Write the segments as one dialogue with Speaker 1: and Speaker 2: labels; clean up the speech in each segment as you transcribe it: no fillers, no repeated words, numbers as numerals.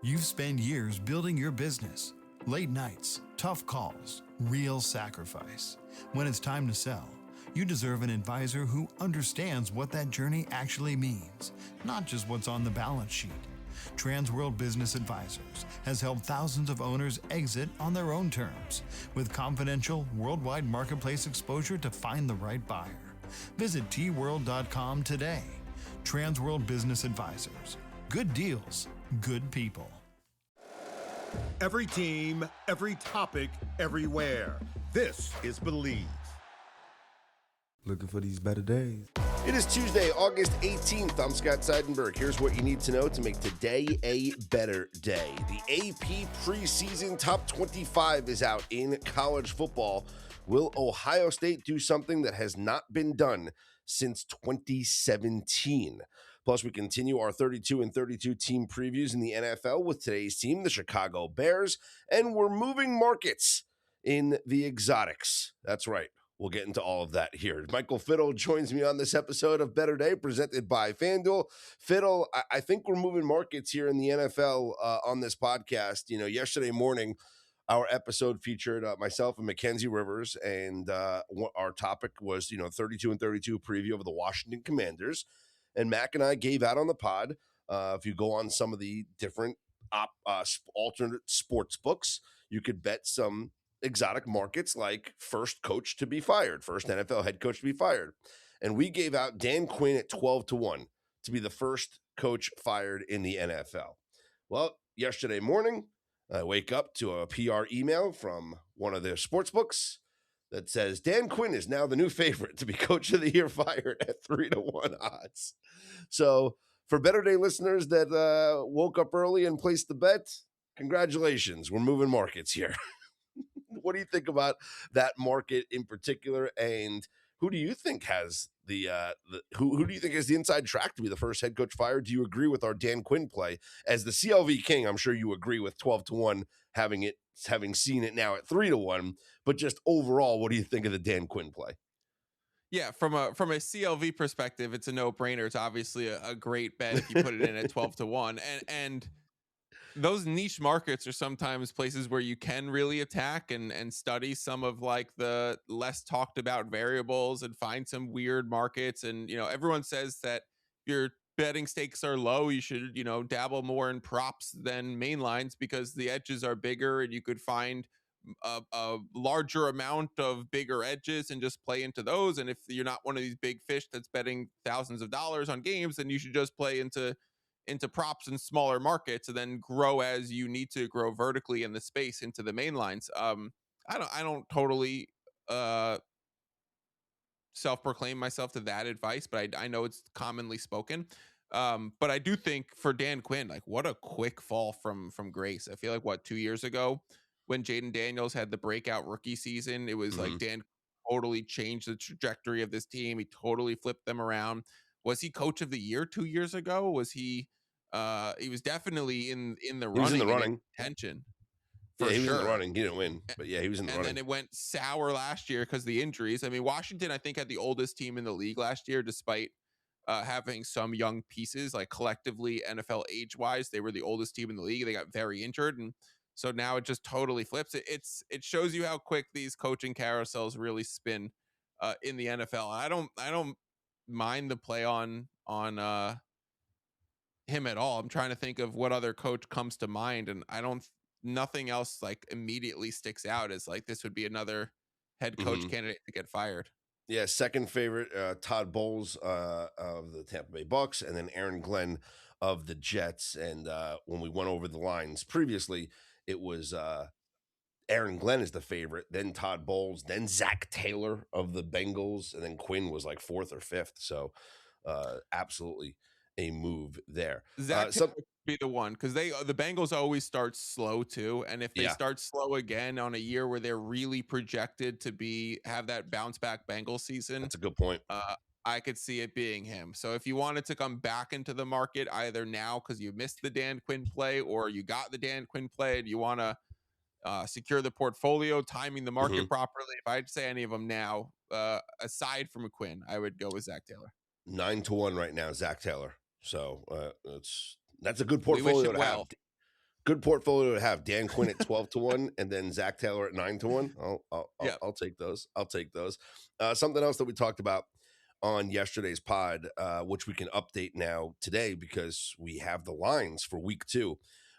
Speaker 1: You've spent years building your business. Late nights, tough calls, real sacrifice. When it's time to sell, you deserve an advisor who understands what that journey actually means, not just what's on the balance sheet. Transworld Business Advisors has helped thousands of owners exit on their own terms, with confidential worldwide marketplace exposure to find the right buyer. Visit tworld.com today. Transworld Business Advisors. Good deals, good people.
Speaker 2: Every team, every topic, everywhere. This is Believe.
Speaker 3: Looking for these better days.
Speaker 4: It is Tuesday, August 18th. I'm Scott Seidenberg. Here's what you need to know to make today a better day. The AP preseason top 25 is out in college football. Will Ohio State do something that has not been done since 2017? Plus, we continue our 32 and 32 team previews in the NFL with today's team, the Chicago Bears, and we're moving markets in the exotics. That's right. We'll get into all of that here. Michael Fiddle joins me on this episode of Better Day, presented by FanDuel. Fiddle, I think we're moving markets here in the NFL on this podcast. You know, yesterday morning, our episode featured myself and Mackenzie Rivers, and our topic was, 32 and 32 preview of the Washington Commanders. And Mac and I gave out on the pod. If you go on some of the different alternate sports books, you could bet some exotic markets like first coach to be fired, first NFL head coach to be fired. And we gave out Dan Quinn at 12-1 to be the first coach fired in the NFL. Well, yesterday morning, I wake up to a PR email from one of their sports books that says Dan Quinn is now the new favorite to be coach of the year fired at 3-1 odds. So for Better Day listeners that woke up early and placed the bet, congratulations. We're moving markets here. What do you think about that market in particular? And who do you think has who do you think has the inside track to be the first head coach fired? Do you agree with our Dan Quinn play as the CLV king? I'm sure you agree with 12-1, having seen it now at 3-1. But just overall, what do you think of the Dan Quinn play?
Speaker 5: Yeah, from a CLV perspective, it's a no-brainer. It's obviously a great bet if you put it in at 12-1, and those niche markets are sometimes places where you can really attack and study some of like the less talked about variables and find some weird markets. And, everyone says that your betting stakes are low. You should, dabble more in props than main lines because the edges are bigger and you could find a larger amount of bigger edges and just play into those. And if you're not one of these big fish that's betting thousands of dollars on games, then you should just play into props in smaller markets and then grow as you need to grow vertically in the space into the main lines. I don't totally self-proclaim myself to that advice, but I know it's commonly spoken. But I do think for Dan Quinn, like what a quick fall from grace. I feel like 2 years ago when Jaden Daniels had the breakout rookie season, it was like Dan totally changed the trajectory of this team. He totally flipped them around. Was he coach of the year 2 years ago? Was he was definitely in the running.
Speaker 4: He was in the running.
Speaker 5: Tension.
Speaker 4: Yeah, he was in the running. He didn't win, but yeah, he was in the running.
Speaker 5: And then it went sour last year because of the injuries. I mean, Washington, I think, had the oldest team in the league last year, despite having some young pieces. Like collectively, NFL age-wise, they were the oldest team in the league. They got very injured, and so now it just totally flips. It shows you how quick these coaching carousels really spin in the NFL. I don't mind the play on him at all. I'm trying to think of what other coach comes to mind, and nothing else like immediately sticks out as like this would be another head coach candidate to get fired.
Speaker 4: Yeah, second favorite, Todd Bowles of the Tampa Bay Bucks, and then Aaron Glenn of the Jets. And when we went over the lines previously, it was Aaron Glenn is the favorite, then Todd Bowles, then Zach Taylor of the Bengals, and then Quinn was like fourth or fifth. So absolutely a move there.
Speaker 5: Zach Taylor would be the one because the Bengals always start slow too, and if they start slow again on a year where they're really projected to have that bounce back Bengals season,
Speaker 4: that's a good point.
Speaker 5: I could see it being him. So if you wanted to come back into the market either now because you missed the Dan Quinn play or you got the Dan Quinn play and you want to secure the portfolio, timing the market properly, if I'd say any of them now, aside from a Quinn, I would go with Zach Taylor.
Speaker 4: 9-1 right now, Zach Taylor. So that's a good portfolio to have. Good portfolio to have. Dan Quinn at 12-1, and then Zach Taylor at 9-1.
Speaker 5: Yeah.
Speaker 4: I'll take those. I'll take those. Something else that we talked about on yesterday's pod, which we can update now today because we have the lines for week 2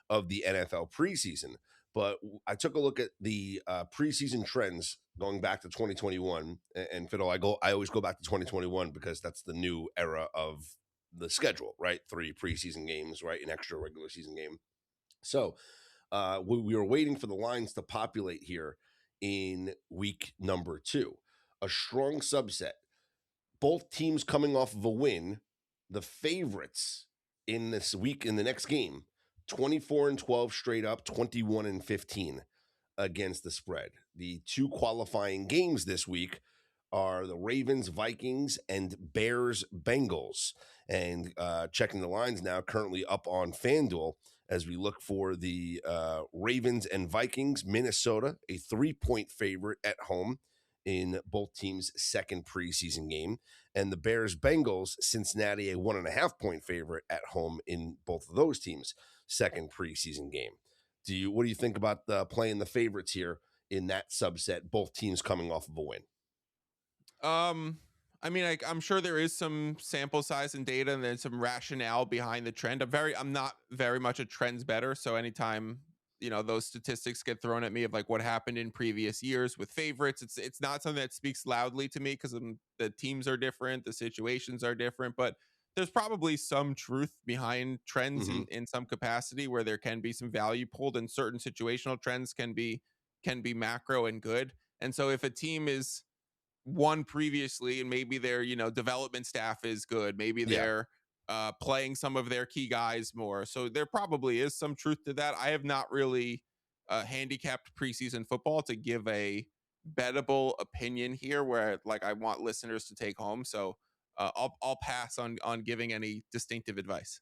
Speaker 4: of the NFL preseason. But I took a look at the preseason trends going back to 2021, and Fiddle, I always go back to 2021 because that's the new era of the schedule, right? 3 preseason games, right? An extra regular season game. So we were waiting for the lines to populate here in week number 2. A strong subset. Both teams coming off of a win. The favorites in this week, in the next game, 24-12 straight up, 21-15 against the spread. The 2 qualifying games this week are the Ravens, Vikings, and Bears, Bengals. And checking the lines now, currently up on FanDuel as we look for the Ravens and Vikings. Minnesota, a 3-point favorite at home in both teams' second preseason game. And the Bears, Bengals, Cincinnati, a 1.5-point favorite at home in both of those teams' second preseason game. What do you think about playing the favorites here in that subset, both teams coming off of a win?
Speaker 5: I mean, I'm sure there is some sample size and data and then some rationale behind the trend. I'm not very much a trends better. So anytime, those statistics get thrown at me of like what happened in previous years with favorites, it's not something that speaks loudly to me because the teams are different, the situations are different, but there's probably some truth behind trends in some capacity where there can be some value pulled, and certain situational trends can be macro and good. And so if a team is won previously and maybe their development staff is good, maybe they're playing some of their key guys more, so there probably is some truth to that. I have not really handicapped preseason football to give a bettable opinion here where like I want listeners to take home, so I'll pass on giving any distinctive advice.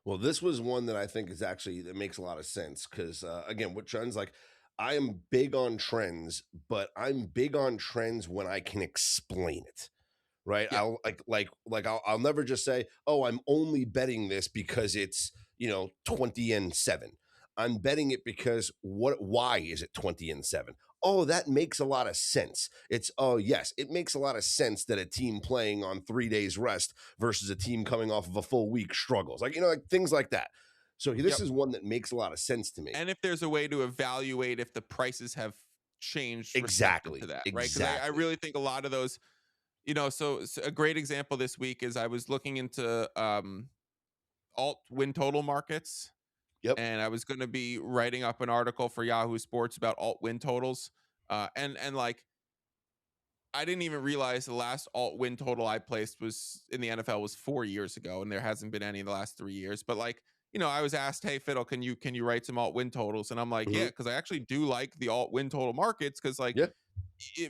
Speaker 4: Well, this was one that I think is actually, that makes a lot of sense because, again, what trends, like, I am big on trends, but I'm big on trends when I can explain it, right?
Speaker 5: Yeah.
Speaker 4: I'll never just say, oh, I'm only betting this because it's 20-7. I'm betting it because why is it 20-7? Oh, that makes a lot of sense. Yes, it makes a lot of sense that a team playing on 3 days rest versus a team coming off of a full week struggles, like things like that. So this is one that makes a lot of sense to me.
Speaker 5: And if there's a way to evaluate if the prices have changed
Speaker 4: Exactly
Speaker 5: to that, right? Because I really think a lot of those, so a great example this week is I was looking into alt win total markets.
Speaker 4: Yep.
Speaker 5: And I was going to be writing up an article for Yahoo Sports about alt win totals. And like, I didn't even realize the last alt win total I placed was in the NFL was 4 years ago, and there hasn't been any in the last 3 years. But like, I was asked, "Hey, Fiddle, can you write some alt win totals?" And I'm like, "Yeah," because I actually do like the alt win total markets because like,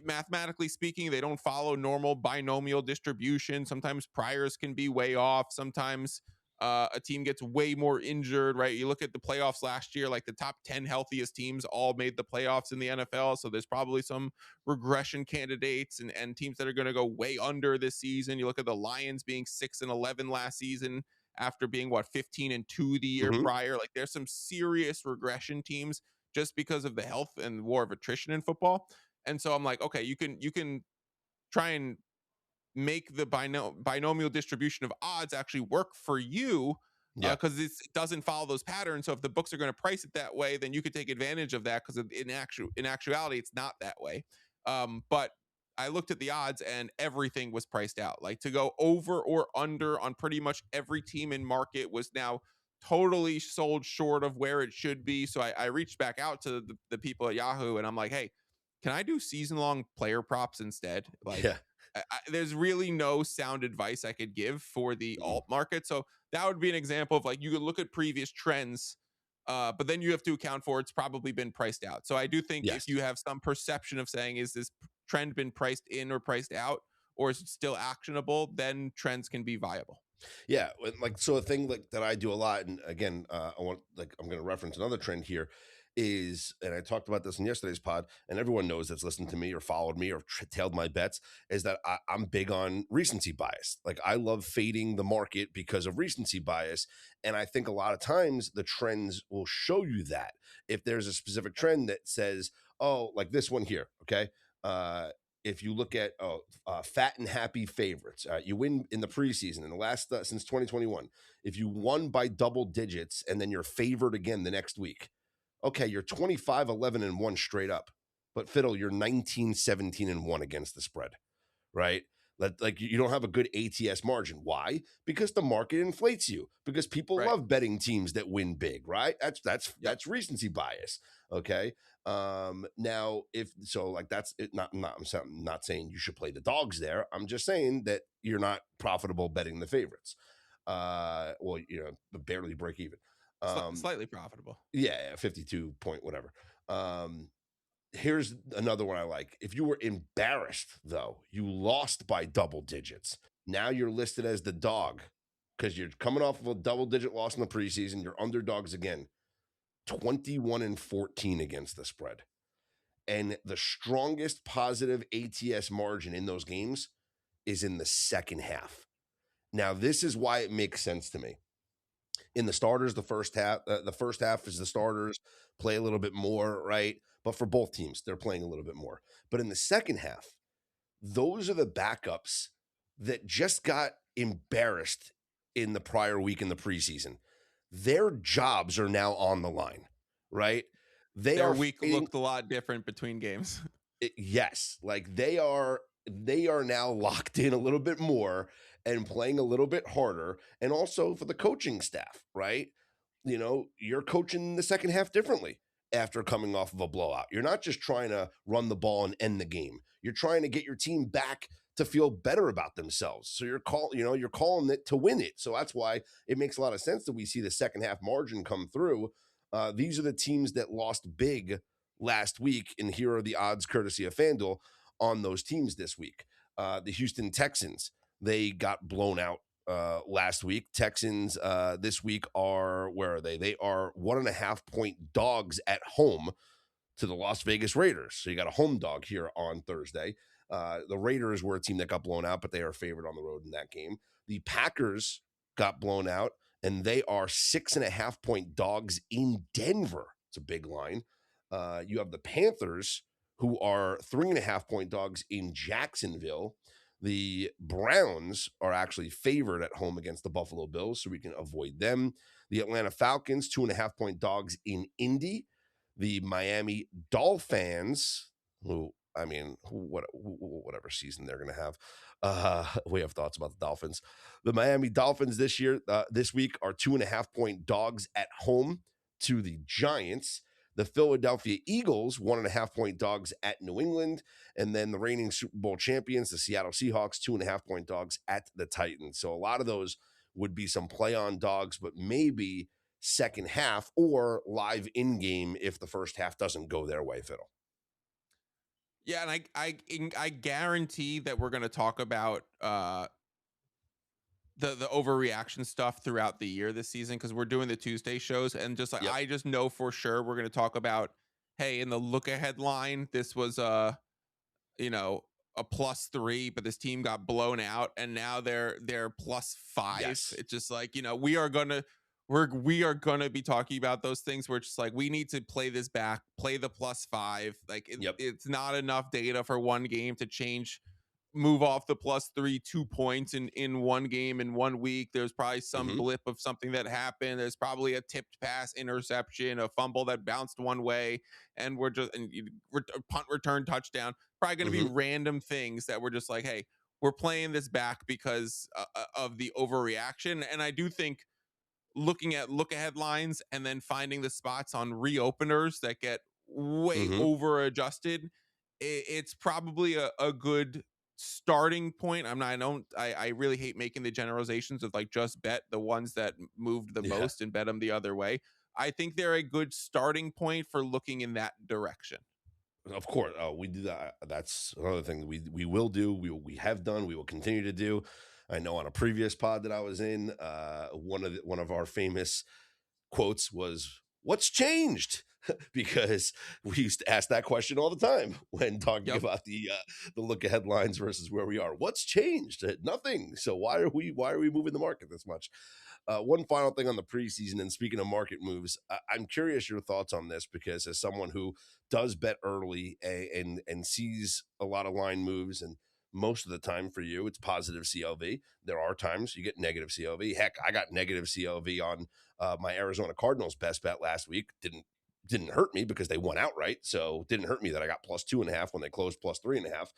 Speaker 5: mathematically speaking, they don't follow normal binomial distribution. Sometimes priors can be way off. Sometimes a team gets way more injured, right? You look at the playoffs last year, like the top 10 healthiest teams all made the playoffs in the NFL. So there's probably some regression candidates and teams that are going to go way under this season. You look at the Lions being 6-11 last season after being 15-2 the year prior. Like there's some serious regression teams just because of the health and war of attrition in football. And so I'm like, okay, you can try and make the binomial distribution of odds actually work for you because it doesn't follow those patterns. So if the books are going to price it that way, then you could take advantage of that because in actuality, it's not that way. But I looked at the odds and everything was priced out. Like to go over or under on pretty much every team in market was now totally sold short of where it should be. So I reached back out to the people at Yahoo and I'm like, hey, can I do season-long player props instead? Like, there's really no sound advice I could give for the alt market. So that would be an example of like, you could look at previous trends, but then you have to account for it's probably been priced out. So I do think if you have some perception of saying, is this trend been priced in or priced out, or is it still actionable, then trends can be viable.
Speaker 4: Yeah. Like, so a thing like that I do a lot, and again, I'm going to reference another trend here, is, and I talked about this in yesterday's pod, and everyone knows that's listened to me or followed me or tailed my bets, is that I'm big on recency bias. Like I love fading the market because of recency bias. And I think a lot of times the trends will show you that. If there's a specific trend that says, oh, like this one here, okay? If you look at fat and happy favorites, you win in the preseason in the last since 2021. If you won by double digits and then you're favored again the next week, okay, you're 25, 11, and 1 straight up. But Fiddle, you're 19, 17, and 1 against the spread, right? Like you don't have a good ATS margin. Why? Because the market inflates you. Because people
Speaker 5: Right.
Speaker 4: love betting teams that win big, right? That's
Speaker 5: Yep.
Speaker 4: recency bias. Okay. Now if so, like that's it. I'm not saying you should play the dogs there. I'm just saying that you're not profitable betting the favorites. Well, barely break even.
Speaker 5: Slightly profitable.
Speaker 4: Yeah, 52 point whatever. Here's another one I like. If you were embarrassed, though, you lost by double digits. Now you're listed as the dog because you're coming off of a double digit loss in the preseason. You're underdogs again, 21 and 14 against the spread. And the strongest positive ATS margin in those games is in the second half. Now, this is why it makes sense to me. In the starters, the first half is the starters play a little bit more, right? But for both teams, they're playing a little bit more. But in the second half, those are the backups that just got embarrassed in the prior week in the preseason. Their jobs are now on the line, right?
Speaker 5: Their week looked a lot different between games.
Speaker 4: Yes, like they are now locked in a little bit more and playing a little bit harder, and also for the coaching staff, right? You're coaching the second half differently after coming off of a blowout. You're not just trying to run the ball and end the game. You're trying to get your team back to feel better about themselves. So you're calling it to win it. So that's why it makes a lot of sense that we see the second half margin come through. These are the teams that lost big last week, and here are the odds courtesy of FanDuel on those teams this week. The Houston Texans, they got blown out last week. Texans this week are, where are they? They are 1.5 point dogs at home to the Las Vegas Raiders. So you got a home dog here on Thursday. The Raiders were a team that got blown out, but they are favored on the road in that game. The Packers got blown out, and they are 6.5 point dogs in Denver. It's a big line. You have the Panthers, who are 3.5 point dogs in Jacksonville. The Browns are actually favored at home against the Buffalo Bills, so we can avoid them. The Atlanta Falcons, 2.5 point dogs in Indy. The Miami Dolphins, whatever season they're going to have. We have thoughts about the Dolphins. The Miami Dolphins this week are 2.5 point dogs at home to the Giants. The Philadelphia Eagles, 1.5 point dogs at New England. And then the reigning Super Bowl champions, the Seattle Seahawks, 2.5 point dogs at the Titans. So a lot of those would be some play on dogs, but maybe second half or live in game if the first half doesn't go their way, Fiddle.
Speaker 5: Yeah, and I guarantee that we're going to talk about the overreaction stuff throughout the year this season, because we're doing the Tuesday shows, and just like
Speaker 4: Yep.
Speaker 5: I just know for sure we're going to talk about, hey, in the look ahead line, this was a +3, but this team got blown out, and now they're +5.
Speaker 4: Yes.
Speaker 5: It's just like, we are gonna be talking about those things where it's just like, we need to play this back, play the +5. Like it's not enough data for one game to move off the +3 2 points in one game in 1 week. There's probably some blip of something that happened. There's probably a tipped pass, interception, a fumble that bounced one way, and punt return touchdown. Probably going to be random things that we're just like, hey, we're playing this back because of the overreaction. And I do think looking at look ahead lines and then finding the spots on reopeners that get way over adjusted, it's probably a good starting point. I really hate making the generalizations of like just bet the ones that moved the most and bet them the other way. I think they're a good starting point for looking in that direction.
Speaker 4: Of course, we do that. That's another thing we will do. We have done. We will continue to do. I know on a previous pod that I was in, one of our famous quotes was, "What's changed?" because we used to ask that question all the time when talking
Speaker 5: Yep.
Speaker 4: about the look ahead lines versus where we are. What's changed? Nothing. So why are we moving the market this much? One final thing on the preseason, and speaking of market moves, I'm curious your thoughts on this because as someone who does bet early and sees a lot of line moves, and most of the time for you it's positive CLV. There are times you get negative CLV. Heck, I got negative CLV on my Arizona Cardinals best bet last week. Didn't hurt me because they won outright, so didn't hurt me that I got +2.5 when they closed +3.5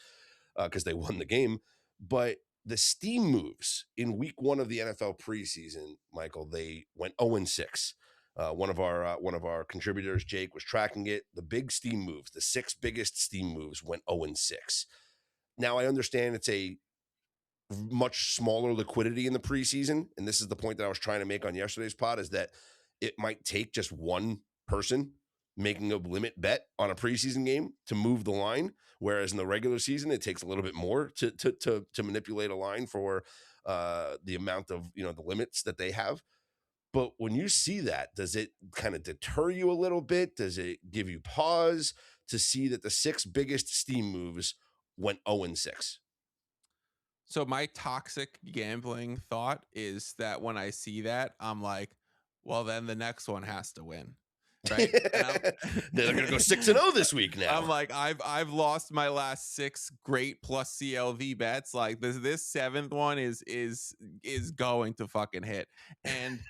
Speaker 4: because they won the game. But the steam moves in week one of the NFL preseason, Michael, they went 0-6. One of our contributors, Jake, was tracking it. The big steam moves, the 6 biggest steam moves, went 0-6. Now I understand it's a much smaller liquidity in the preseason, and this is the point that I was trying to make on yesterday's pod, is that it might take just one person making a limit bet on a preseason game to move the line, whereas in the regular season it takes a little bit more to manipulate a line for the amount of the limits that they have. But when you see that, does it kind of deter you a little bit? Does it give you pause to see that the 6 biggest steam moves went 0-6?
Speaker 5: So my toxic gambling thought is that when I see that, I'm like, well, then the next one has to win. Right. And
Speaker 4: They're going to go 6-0 this week now.
Speaker 5: I'm like, I've lost my last 6 great plus CLV bets. Like this 7th one is going to fucking hit. And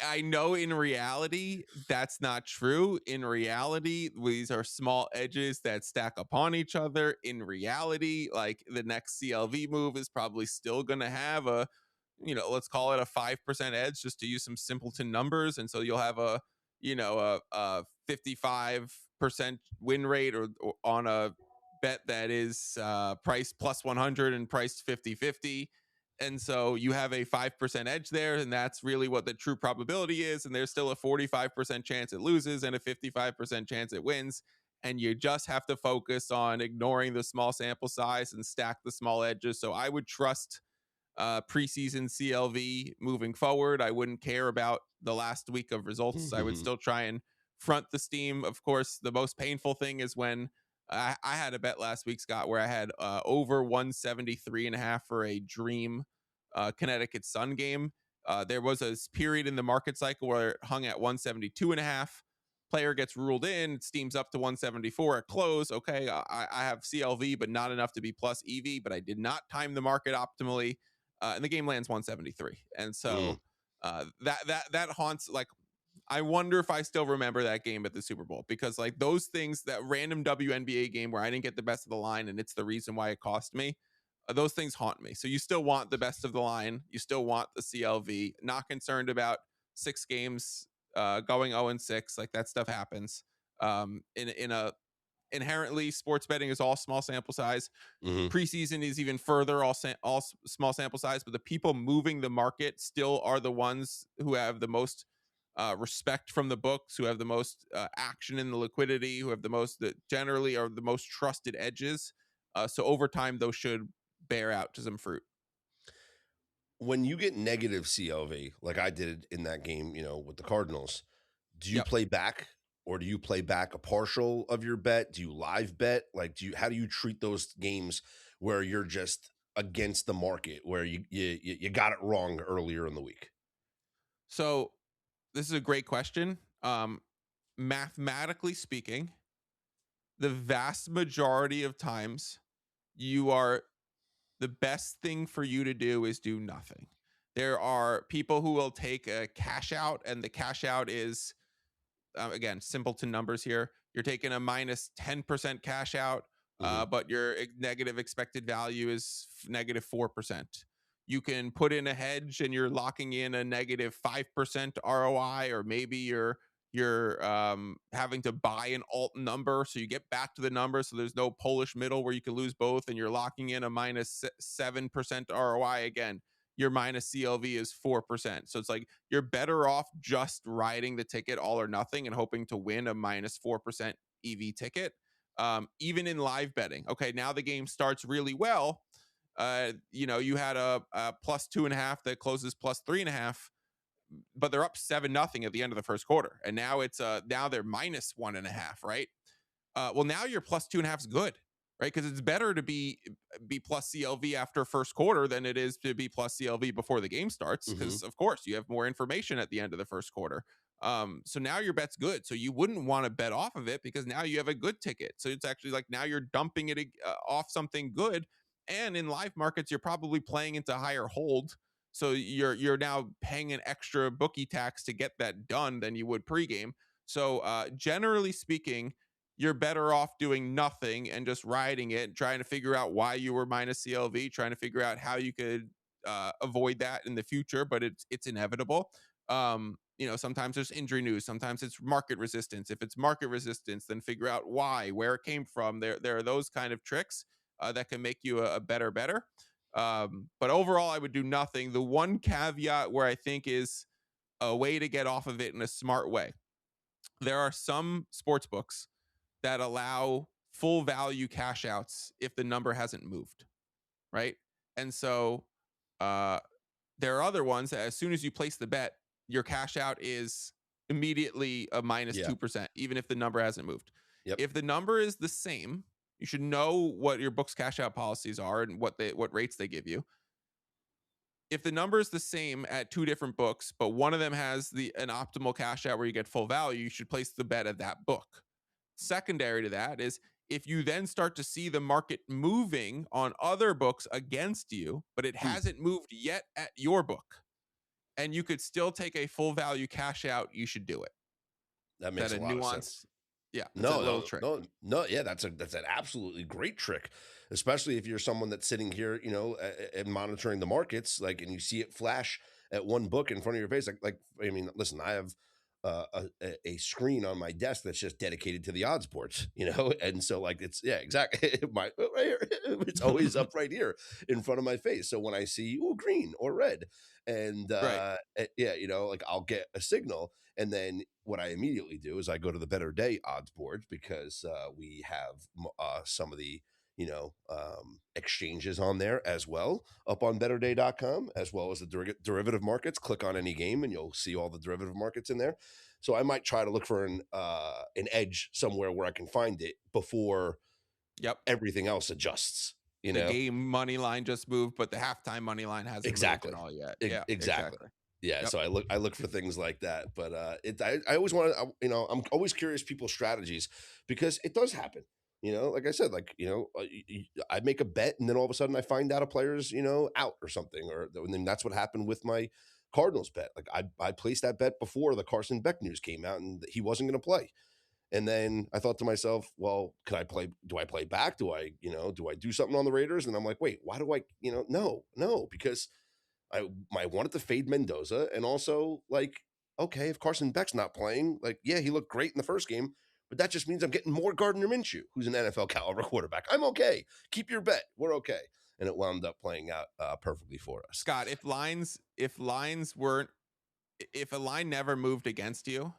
Speaker 5: I know in reality that's not true. In reality, these are small edges that stack upon each other. In reality, like the next CLV move is probably still going to have a, let's call it a 5% edge, just to use some simpleton numbers. And so you'll have a 55% win rate or on a bet that is priced +100 and priced 50-50. And so you have a 5% edge there, and that's really what the true probability is. And there's still a 45% chance it loses and a 55% chance it wins. And you just have to focus on ignoring the small sample size and stack the small edges. So I would trust preseason CLV moving forward. I wouldn't care about the last week of results. I would still try and front the steam. Of course, the most painful thing is when I had a bet last week, Scott, where I had over 173.5 for a dream Connecticut Sun game. There was a period in the market cycle where it hung at 172.5. Player gets ruled in, it steams up to 174 at close. Okay, I have CLV, but not enough to be plus EV, but I did not time the market optimally. And the game lands 173. And so that haunts, like, I wonder if I still remember that game at the Super Bowl, because like those things, that random WNBA game where I didn't get the best of the line and it's the reason why it cost me, those things haunt me. So you still want the best of the line. You still want the CLV. Not concerned about 6 games going 0-6. Like that stuff happens. In a inherently, sports betting is all small sample size. Preseason is even further, all small sample size. But the people moving the market still are the ones who have the most respect from the books, who have the most action in the liquidity, who have the most, that generally are the most trusted edges. So over time, those should bear out to some fruit.
Speaker 4: When you get negative CLV, like I did in that game, with the Cardinals, do you
Speaker 5: Yep.
Speaker 4: play back, or do you play back a partial of your bet? Do you live bet? Like, how do you treat those games where you're just against the market, where you got it wrong earlier in the week?
Speaker 5: So this is a great question. Mathematically speaking, the vast majority of times, the best thing for you to do is do nothing. There are people who will take a cash out, and the cash out is, again, simpleton numbers here. You're taking a minus 10% cash out, but your negative expected value is negative 4%. You can put in a hedge and you're locking in a negative 5% ROI, or maybe you're having to buy an alt number, so you get back to the number, so there's no Polish middle where you can lose both, and you're locking in a minus 7% ROI. Again, your minus CLV is 4%. So it's like you're better off just riding the ticket all or nothing and hoping to win a minus 4% EV ticket. Even in live betting. Okay, now the game starts really well. You had a +2.5 that closes +3.5. but they're up 7-0 at the end of the first quarter, and now now they're minus 1.5, right? Well, now your plus 2.5 is good, right? Because it's better to be plus CLV after first quarter than it is to be plus CLV before the game starts, because of course you have more information at the end of the first quarter. So now your bet's good. So you wouldn't want to bet off of it because now you have a good ticket. So it's actually like now you're dumping it off something good. And in live markets, you're probably playing into higher hold. So you're now paying an extra bookie tax to get that done than you would pregame. So generally speaking, you're better off doing nothing and just riding it, trying to figure out why you were minus CLV, trying to figure out how you could avoid that in the future, but it's inevitable. Sometimes there's injury news, sometimes it's market resistance. If it's market resistance, then figure out why, where it came from. There are those kind of tricks that can make you a better. But overall, I would do nothing. The one caveat where I think is a way to get off of it in a smart way, there are some sports books that allow full value cash outs if the number hasn't moved, right? And so there are other ones that as soon as you place the bet, your cash out is immediately a minus 2%, even if the number hasn't moved.
Speaker 4: Yep.
Speaker 5: If the number is the same, you should know what your book's cash out policies are and what rates they give you. If the number is the same at two different books, but one of them has an optimal cash out where you get full value, you should place the bet at that book. Secondary to that is if you then start to see the market moving on other books against you, but it hasn't moved yet at your book, and you could still take a full value cash out, you should do it.
Speaker 4: That makes a lot of sense.
Speaker 5: Yeah.
Speaker 4: No, yeah, that's an absolutely great trick, especially if you're someone that's sitting here, and monitoring the markets, like, and you see it flash at one book in front of your face. Listen, I have a screen on my desk that's just dedicated to the odds boards, and so exactly. It's always up right here in front of my face. So when I see green or red, and I'll get a signal, and then what I immediately do is I go to the Better Day odds boards because we have some of the exchanges on there as well, up on betterday.com, as well as the derivative markets. Click on any game and you'll see all the derivative markets in there. So I might try to look for an edge somewhere where I can find it before everything else adjusts. The
Speaker 5: game money line just moved, but the halftime money line hasn't moved at all yet. Yeah,
Speaker 4: exactly. Yeah, so I look for things like that, but I always want to, I'm always curious people's strategies, because it does happen. Like I said, I make a bet and then all of a sudden I find out a player's, out or something, and then that's what happened with my Cardinals bet. Like I placed that bet before the Carson Beck news came out and he wasn't going to play. And then I thought to myself, well, do I play back? Do I do something on the Raiders? And I'm like, wait, why do I, no, because I wanted to fade Mendoza. And also, okay, if Carson Beck's not playing, he looked great in the first game, but that just means I'm getting more Gardner Minshew, who's an NFL caliber quarterback. I'm okay. Keep your bet. We're okay. And it wound up playing out perfectly for us.
Speaker 5: Scott, if a line never moved against you,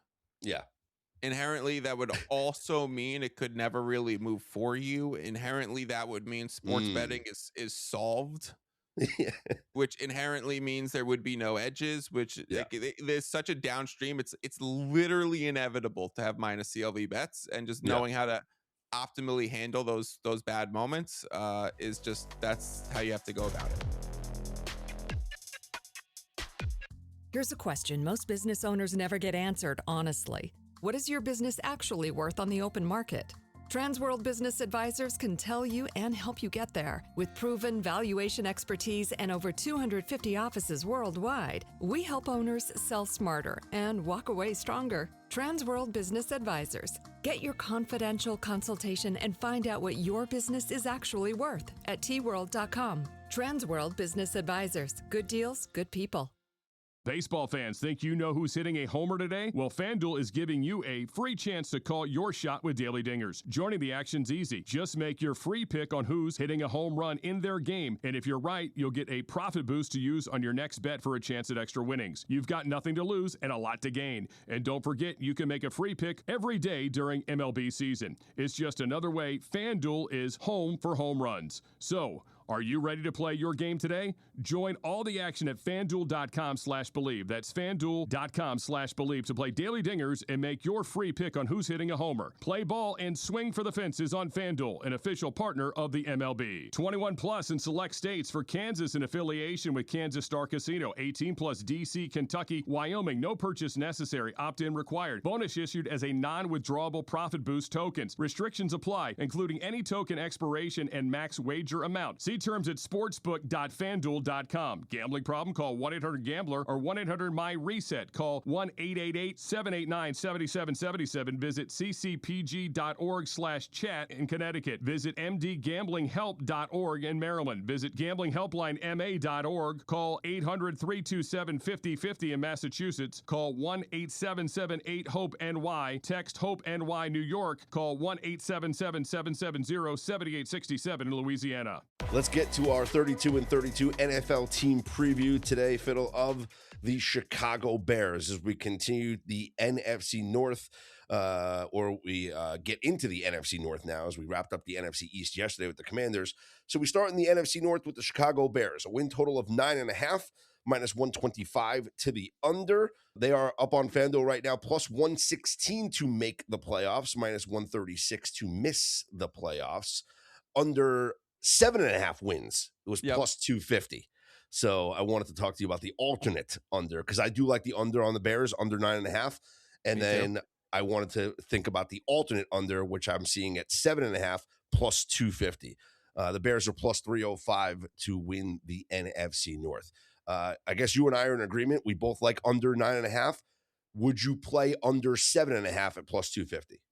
Speaker 5: inherently that would also mean it could never really move for you. Inherently, that would mean sports betting is solved. Which inherently means there would be no edges, which there's such a downstream. It's literally inevitable to have minus CLV bets, and just knowing how to optimally handle those bad moments that's how you have to go about it.
Speaker 6: Here's a question most business owners never get answered honestly. What is your business actually worth on the open market? Transworld Business Advisors can tell you and help you get there. With proven valuation expertise and over 250 offices worldwide, we help owners sell smarter and walk away stronger. Transworld Business Advisors. Get your confidential consultation and find out what your business is actually worth at tworld.com. Transworld Business Advisors. Good deals, good people.
Speaker 7: Baseball fans, think you know who's hitting a homer today? Well, FanDuel is giving you a free chance to call your shot with Daily Dingers. Joining the action's easy. Just make your free pick on who's hitting a home run in their game, and if you're right, you'll get a profit boost to use on your next bet for a chance at extra winnings. You've got nothing to lose and a lot to gain. And don't forget, you can make a free pick every day during MLB season. It's just another way FanDuel is home for home runs. So, Are you ready to play your game today? Join all the action at FanDuel.com/believe. That's FanDuel.com/believe to play Daily Dingers and make your free pick on who's hitting a homer. Play ball and swing for the fences on FanDuel, an official partner of the MLB. 21 plus in select states. For Kansas in affiliation with Kansas Star Casino. 18 plus DC, Kentucky, Wyoming. No purchase necessary. Opt-in required. Bonus issued as a non-withdrawable profit boost tokens. Restrictions apply, including any token expiration and max wager amount. See terms at sportsbook.fanduel.com. Gambling problem? Call 1-800-GAMBLER or 1-800-MY-RESET. Call 1-888-789-7777. Visit ccpg.org/chat in Connecticut. Visit mdgamblinghelp.org in Maryland. Visit gamblinghelplinema.org. Call 800-327-5050 in Massachusetts. Call 1-877-8-HOPE-NY. Text HOPE-NY New York. Call 1-877-770-7867 in Louisiana.
Speaker 4: Let's get to our 32 and 32 NFL team preview today, Fiddle, of the Chicago Bears as we continue the NFC North, or we get into the NFC North now as we wrapped up the NFC East yesterday with the Commanders. So we start in the NFC North with the Chicago Bears, a win total of 9.5, minus 125 to the under. They are up on FanDuel right now, plus 116 to make the playoffs, minus 136 to miss the playoffs. Under 7.5 wins, it was plus 250. So I wanted to talk to you about the alternate under, because I do like the under on the Bears, under 9.5. And then I wanted to think about the alternate under, which I'm seeing at 7.5 plus 250. The Bears are plus 305 to win the NFC North. I guess you and I are in agreement. We both like under 9.5. Would you play under 7.5 at plus 250?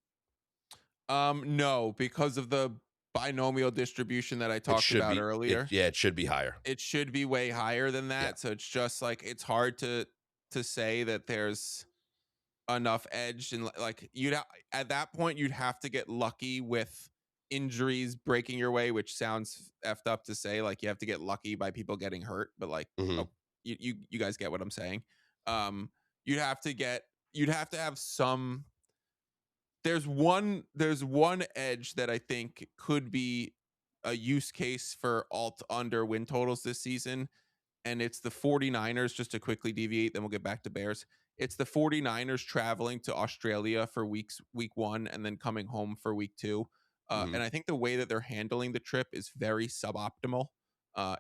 Speaker 5: No, because of the binomial distribution that I talked about earlier.
Speaker 4: It should be higher.
Speaker 5: It should be way higher than that. Yeah. So it's just like, it's hard to say that there's enough edge, and like at that point you'd have to get lucky with injuries breaking your way, which sounds effed up to say. Like, you have to get lucky by people getting hurt, but like, you guys get what I'm saying. You'd have to have some. There's one edge that I think could be a use case for alt under win totals this season, and it's the 49ers. Just to quickly deviate, then we'll get back to Bears. It's the 49ers traveling to Australia for week 1 and then coming home for week 2. And I think the way that they're handling the trip is very suboptimal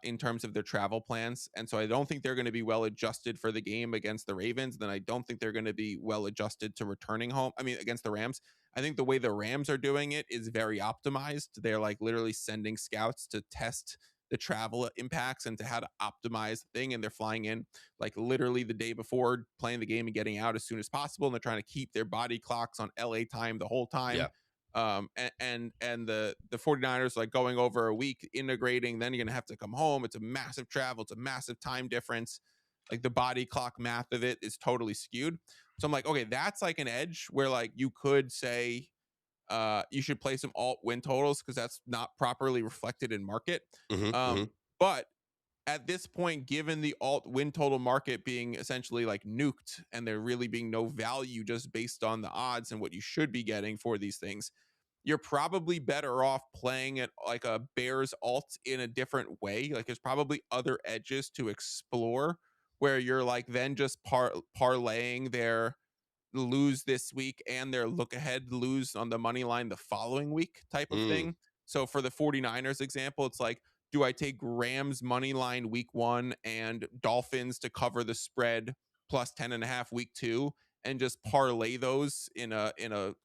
Speaker 5: in terms of their travel plans. And so I don't think they're going to be well adjusted for the game against the Ravens. Then I don't think they're going to be well adjusted to returning home. I mean, against the Rams. I think the way the Rams are doing it is very optimized. They're like literally sending scouts to test the travel impacts and to how to optimize the thing. And they're flying in like literally the day before, playing the game and getting out as soon as possible. And they're trying to keep their body clocks on LA time the whole time. Yeah. And the 49ers like going over a week, integrating, then you're gonna have to come home. It's a massive travel, it's a massive time difference. Like, the body clock math of it is totally skewed. So I'm like, okay, that's like an edge where like you could say you should play some alt win totals, because that's not properly reflected in market. But at this point, given the alt win total market being essentially like nuked, and there really being no value just based on the odds and what you should be getting for these things, you're probably better off playing it like a Bears alt in a different way. Like, there's probably other edges to explore where you're like then just parlaying their lose this week and their look ahead lose on the money line the following week type of thing. So for the 49ers example, it's like, do I take Rams money line week 1 and Dolphins to cover the spread plus 10.5 week 2 and just parlay those in a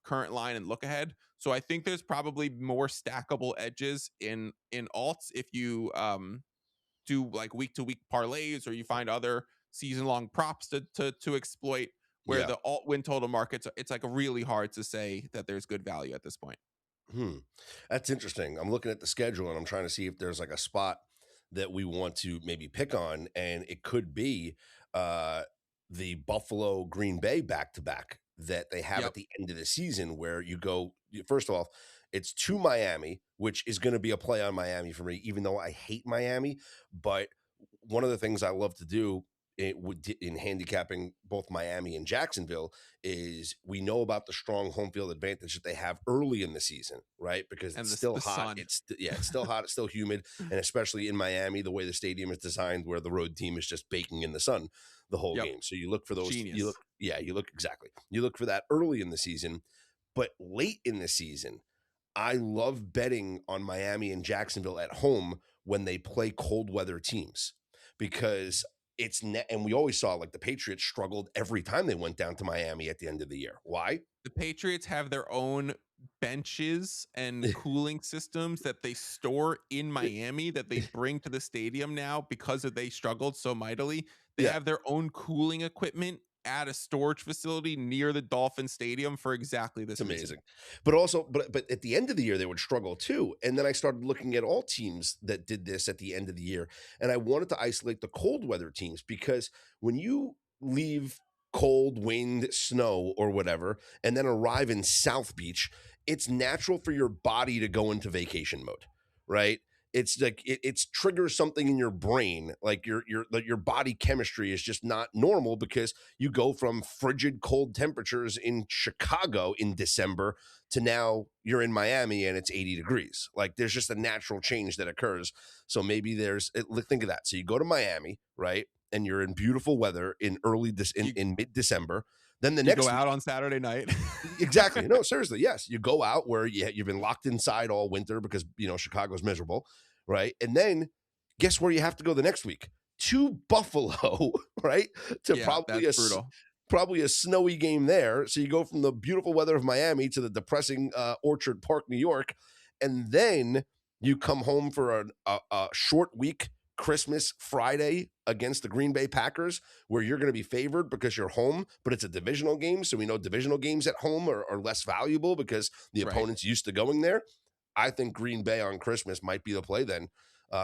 Speaker 5: current line and look ahead? So I think there's probably more stackable edges in alts if you do like week to week parlays, or you find other season long props to exploit, where the alt win total markets, it's like really hard to say that there's good value at this point.
Speaker 4: That's interesting. I'm looking at the schedule and I'm trying to see if there's like a spot that we want to maybe pick on, and it could be the Buffalo Green Bay back-to-back that they have at the end of the season, where you go, first of all, it's to Miami, which is going to be a play on Miami for me, even though I hate Miami. But one of the things I love to do in handicapping both Miami and Jacksonville is we know about the strong home field advantage that they have early in the season, right? Because
Speaker 5: And
Speaker 4: it's still
Speaker 5: the
Speaker 4: hot.
Speaker 5: sun.
Speaker 4: It's still hot. It's still humid. And especially in Miami, the way the stadium is designed where the road team is just baking in the sun the whole
Speaker 5: Yep.
Speaker 4: game. So you look for those,
Speaker 5: Genius.
Speaker 4: you look for that early in the season, but late in the season, I love betting on Miami and Jacksonville at home when they play cold weather teams because and we always saw like the Patriots struggled every time they went down to Miami at the end of the year. Why?
Speaker 5: The Patriots have their own benches and cooling systems that they store in Miami that they bring to the stadium now because they struggled so mightily. They
Speaker 4: Yeah.
Speaker 5: have their own cooling equipment at a storage facility near the Dolphin Stadium for exactly this
Speaker 4: It's amazing.
Speaker 5: reason.
Speaker 4: But also, but at the end of the year, they would struggle too. And then I started looking at all teams that did this at the end of the year. And I wanted to isolate the cold weather teams because when you leave cold, wind, snow, or whatever, and then arrive in South Beach, it's natural for your body to go into vacation mode, right? It's like it's triggers something in your brain, like your body chemistry is just not normal because you go from frigid cold temperatures in Chicago in December to now you're in Miami and it's 80 degrees. Like there's just a natural change that occurs. So maybe think of that. So you go to Miami, right? And you're in beautiful weather in in mid-December. Then the
Speaker 5: You
Speaker 4: next
Speaker 5: go out on Saturday night.
Speaker 4: Exactly. No, seriously. Yes. You go out where you've been locked inside all winter because, Chicago's miserable. Right. And then guess where you have to go the next week? To Buffalo, right? To
Speaker 5: Yeah, that's brutal.
Speaker 4: probably a snowy game there. So you go from the beautiful weather of Miami to the depressing Orchard Park, New York. And then you come home for a short week, Christmas Friday against the Green Bay Packers, where you're going to be favored because you're home, but it's a divisional game. So we know divisional games at home are less valuable because the opponent's used to going there. I think Green Bay on Christmas might be the play then,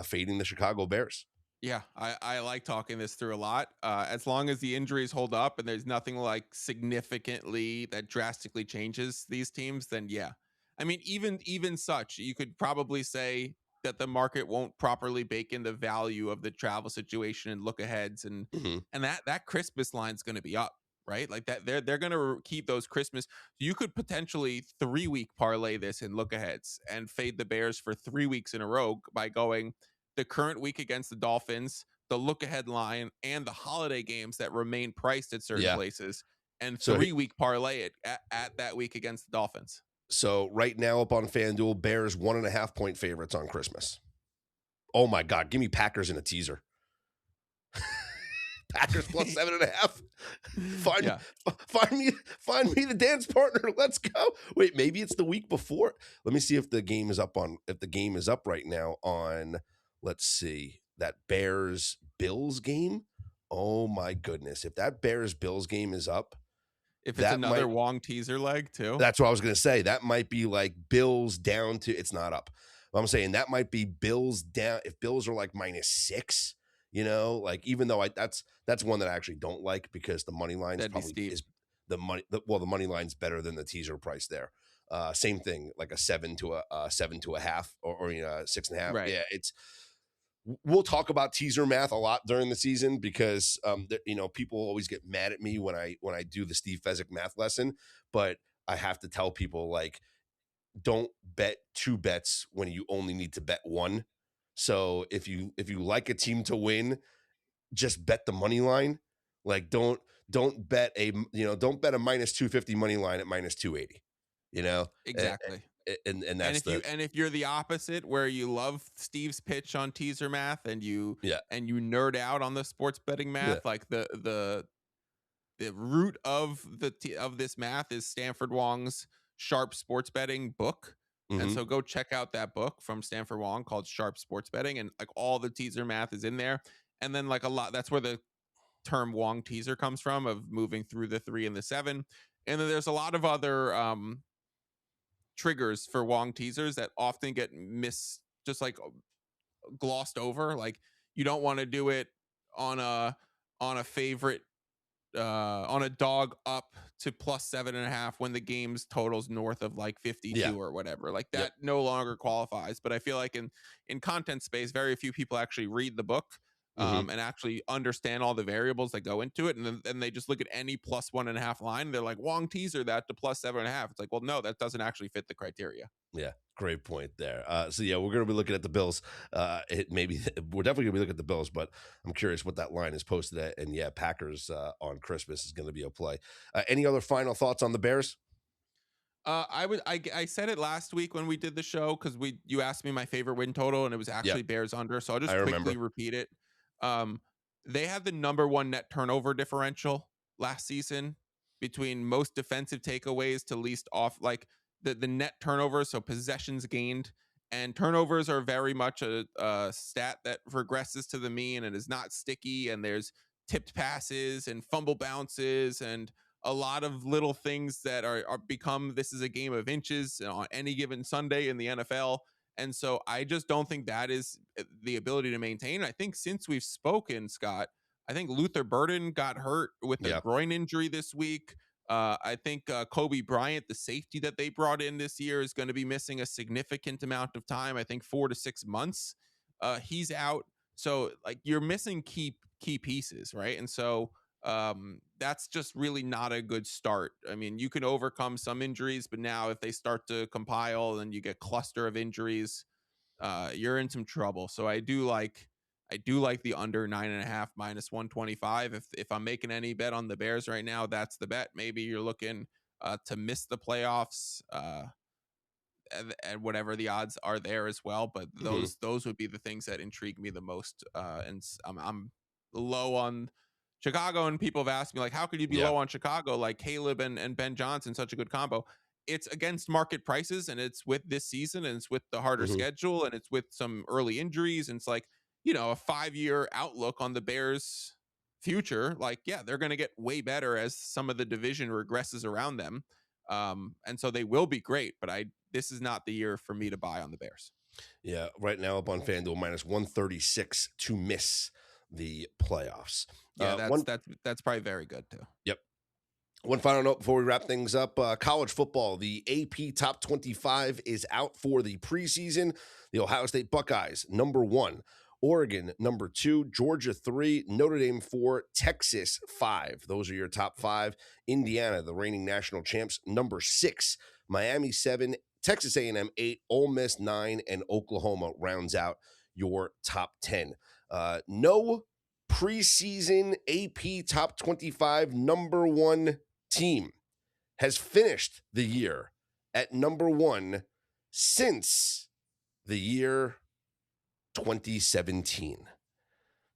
Speaker 4: fading the Chicago Bears.
Speaker 5: Yeah, I like talking this through a lot. As long as the injuries hold up and there's nothing like significantly that drastically changes these teams, then yeah. I mean, even such, you could probably say that the market won't properly bake in the value of the travel situation and look aheads and that Christmas line's going to be up, right? Like that they're going to keep those Christmas. You could potentially 3-week parlay this in look aheads and fade the Bears for 3 weeks in a row by going the current week against the Dolphins, the look ahead line, and the holiday games that remain priced at certain places, and 3-week parlay it at that week against the Dolphins.
Speaker 4: So right now up on FanDuel, Bears 1.5 point favorites on Christmas. Oh my God. Give me Packers in a teaser. Packers plus 7.5. Find me the dance partner. Let's go. Wait, maybe it's the week before. Let me see if the game is up right now on, let's see, that Bears Bills game. Oh my goodness. If that Bears Bills game is up,
Speaker 5: if it's another Wong teaser leg too.
Speaker 4: That's what I was going to say. That might be like Bills down to, it's not up. I'm saying that might be Bills down. If Bills are like -6, like even though that's one that I actually don't like because the money line is the money line's better than the teaser price there. Same thing, like a 7 to a 7.5 or 6.5.
Speaker 5: Right.
Speaker 4: Yeah, we'll talk about teaser math a lot during the season because people always get mad at me when I do the Steve Fezzik math lesson, but I have to tell people like don't bet 2 bets when you only need to bet 1. So if you like a team to win, just bet the money line. Like don't bet a -250 money line at -280.
Speaker 5: Exactly.
Speaker 4: And that's
Speaker 5: and if you're the opposite where you love Steve's pitch on teaser math and you nerd out on the sports betting math, like the root of this math is Stanford Wong's Sharp Sports Betting book. And so go check out that book from Stanford Wong called Sharp Sports Betting, and like all the teaser math is in there. And then like a lot, that's where the term Wong teaser comes from, of moving through the 3 and the 7. And then there's a lot of other triggers for Wong teasers that often get just like glossed over. Like you don't want to do it on a favorite on a dog up to +7.5 when the game's totals north of like 52 or whatever. Like that no longer qualifies. But I feel like in content space, very few people actually read the book. and actually understand all the variables that go into it. And then they just look at any +1.5 line. And they're like, Wong teaser that to +7.5. It's like, well, no, that doesn't actually fit the criteria.
Speaker 4: Yeah, great point there. So yeah, we're going to be looking at the Bills. We're definitely going to be looking at the Bills, but I'm curious what that line is posted at. And yeah, Packers on Christmas is going to be a play. Any other final thoughts on the Bears?
Speaker 5: I said it last week when we did the show because you asked me my favorite win total and it was actually Bears under. So I'll just quickly repeat it. They had the #1 net turnover differential last season between most defensive takeaways to least off, like the net turnovers, so possessions gained. And turnovers are very much a stat that regresses to the mean and is not sticky. And there's tipped passes and fumble bounces and a lot of little things that are become, this is a game of inches on any given Sunday in the NFL. And so I just don't think that is the ability to maintain. I think since we've spoken, Scott, I think Luther Burden got hurt with a groin injury this week. I think Kobe Bryant, the safety that they brought in this year, is going to be missing a significant amount of time. I think 4 to 6 months. He's out. So like you're missing key pieces, right? And so that's just really not a good start. I mean, you can overcome some injuries, but now if they start to compile and you get cluster of injuries, you're in some trouble. So I do like the under 9.5 -125. If I'm making any bet on the Bears right now, that's the bet. Maybe you're looking to miss the playoffs, and whatever the odds are there as well. But those would be the things that intrigue me the most. And I'm low on Chicago, and people have asked me, like, how could you be low on Chicago? Like Caleb and Ben Johnson, such a good combo. It's against market prices, and it's with this season, and it's with the harder schedule, and it's with some early injuries. And it's like, a 5-year outlook on the Bears' future. Like, yeah, they're going to get way better as some of the division regresses around them. And so they will be great, but this is not the year for me to buy on the Bears.
Speaker 4: Yeah, right now up on FanDuel -136 to miss the playoffs.
Speaker 5: Yeah, that's probably very good too.
Speaker 4: Yep. One final note before we wrap things up. College football, the AP Top 25 is out for the preseason. The Ohio State Buckeyes, #1. Oregon, #2. Georgia, 3. Notre Dame, 4. Texas, 5. Those are your top 5. Indiana, the reigning national champs, #6. Miami, 7. Texas A&M, 8. Ole Miss, 9. And Oklahoma rounds out your top 10. No preseason AP Top 25 #1 team has finished the year at #1 since the year 2017.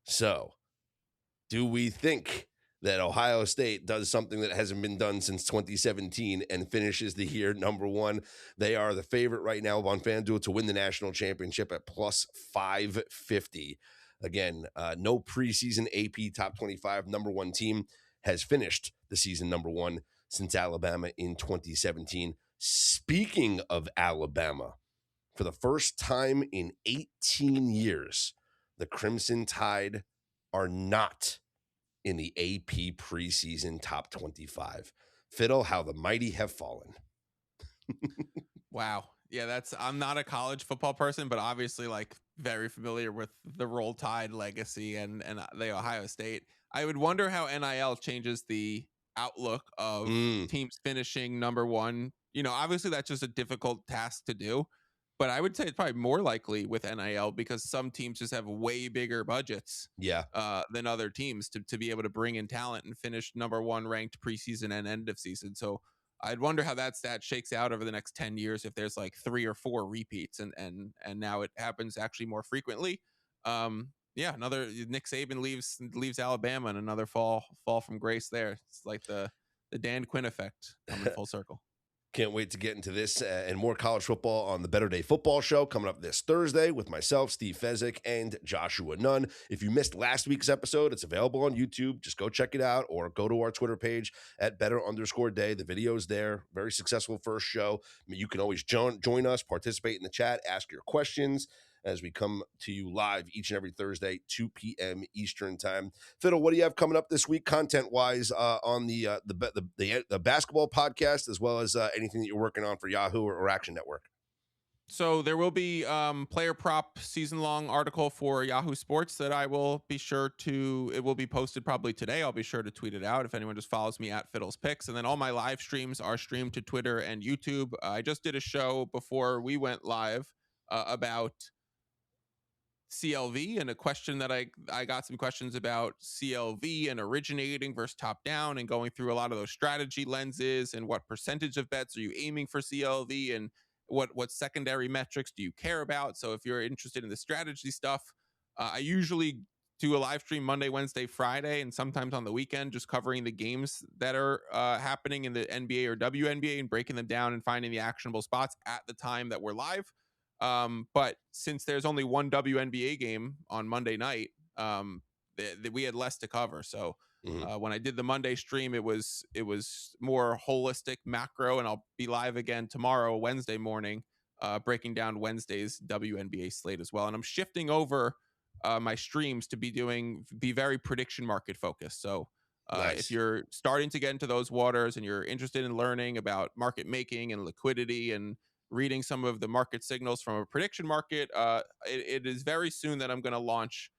Speaker 4: So, do we think that Ohio State does something that hasn't been done since 2017 and finishes the year #1? They are the favorite right now on FanDuel to win the national championship at +550. Again, no preseason AP Top 25 #1 team has finished the season #1 since Alabama in 2017. Speaking of Alabama, for the first time in 18 years, the Crimson Tide are not in the AP preseason top 25. Fiddle, how the mighty have fallen.
Speaker 5: Wow. Yeah, I'm not a college football person, but obviously like very familiar with the Roll Tide legacy and the Ohio State. I would wonder how NIL changes the outlook of teams finishing #1. Obviously that's just a difficult task to do, but I would say it's probably more likely with NIL because some teams just have way bigger budgets than other teams to be able to bring in talent and finish #1 ranked preseason and end of season. So I'd wonder how that stat shakes out over the next 10 years if there's like 3 or 4 repeats and now it happens actually more frequently. Another Nick Saban leaves Alabama and another fall from grace there. It's like the Dan Quinn effect coming full circle.
Speaker 4: Can't wait to get into this and more college football on the Better Day Football Show coming up this Thursday with myself, Steve Fezzik, and Joshua Nunn. If you missed last week's episode, it's available on YouTube. Just go check it out or go to our Twitter page at @better_day. The video's there. Very successful first show. You can always join us, participate in the chat, ask your questions as we come to you live each and every Thursday, 2 p.m. Eastern time. Fiddle, what do you have coming up this week content-wise on the basketball podcast, as well as anything that you're working on for Yahoo or Action Network?
Speaker 5: So there will be player prop season-long article for Yahoo Sports that I will be sure to, it will be posted probably today. I'll be sure to tweet it out if anyone just follows me at Fiddles Picks. And then all my live streams are streamed to Twitter and YouTube. I just did a show before we went live about CLV, and a question that I got some questions about CLV and originating versus top down, and going through a lot of those strategy lenses and what percentage of bets are you aiming for CLV, and what secondary metrics do you care about. So if you're interested in the strategy stuff, I usually do a live stream Monday, Wednesday, Friday, and sometimes on the weekend, just covering the games that are happening in the NBA or WNBA and breaking them down and finding the actionable spots at the time that we're live. But since there's only one WNBA game on Monday night, we had less to cover. So when I did the Monday stream, it was more holistic, macro, and I'll be live again tomorrow, Wednesday morning, breaking down Wednesday's WNBA slate as well. And I'm shifting over my streams to be very prediction market focused. So
Speaker 4: Nice.
Speaker 5: If you're starting to get into those waters and you're interested in learning about market making and liquidity and reading some of the market signals from a prediction market, it is very soon that I'm going to launch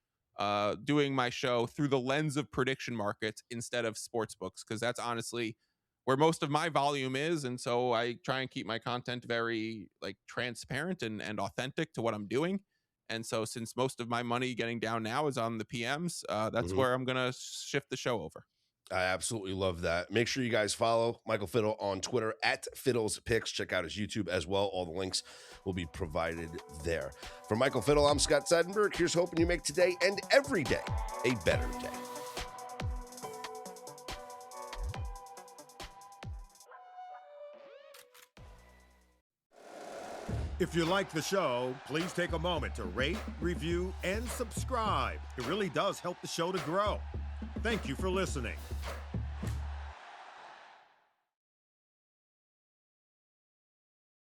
Speaker 5: doing my show through the lens of prediction markets instead of sports books, because that's honestly where most of my volume is. And so I try and keep my content very transparent and authentic to what I'm doing. And so since most of my money getting down now is on the PMs, that's where I'm going to shift the show over.
Speaker 4: I absolutely love that. Make sure you guys follow Michael Fiddle on Twitter at Fiddles Picks. Check out his YouTube as well. All the links will be provided there. For Michael Fiddle, I'm Scott Seidenberg. Here's hoping you make today and every day a better day.
Speaker 2: If you like the show, please take a moment to rate, review, and subscribe. It really does help the show to grow. Thank you for listening.